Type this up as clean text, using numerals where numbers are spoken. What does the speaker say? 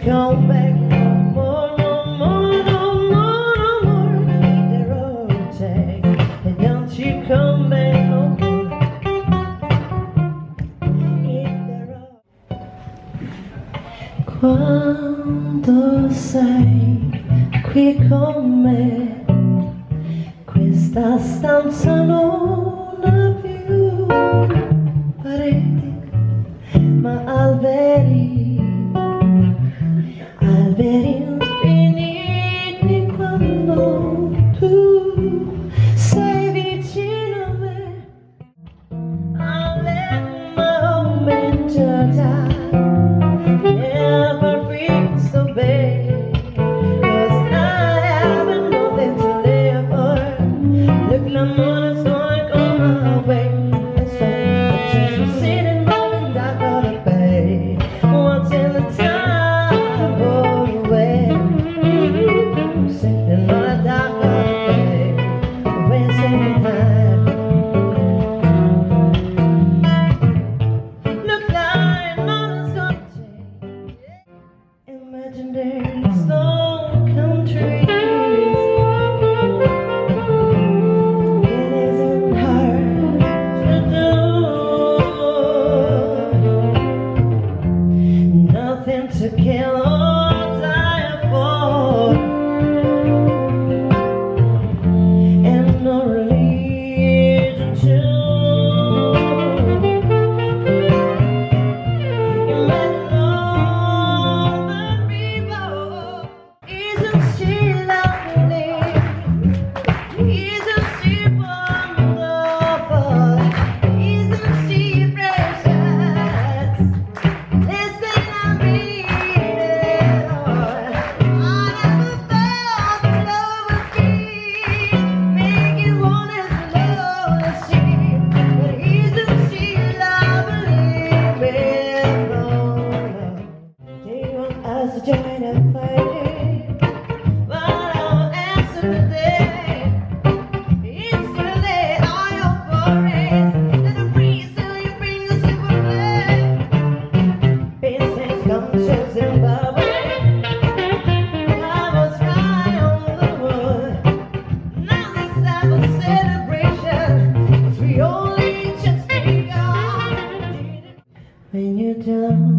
come back no more, no more, no more, no more. Hit the road, Jack, and don't you come back no more. Hit the road. Quando sei qui con me, questa stanza non ha più pareti, ma alberi, alberi infiniti. Quando tu sei vicino a me, I let my home in Georgia. Never feel so bad, 'cause I haven't nothing to live for. Look like money's going on my way, and so I'm just sitting by the dock of the bay, watching the time go away. Sitting on the dock of the bay, wasting time. Look like money's gonna change. Imagine there's no countries. It isn't hard to do. Nothing to kill or die for, and no religion too. Imagine all the people. Isn't she lovely? Isn't she wonderful? Isn't she precious? Listen, I mean it all. I never felt love would be making one as low as she. But isn't she lovely? Do you want us to join a fighting? But I'll answer today. It's too late, all your worries, and the reason you bring the simple play. Business comes to Zimbabwe. I was right on the wood. Now let's have a celebration, 'cause we only just begun. When you're down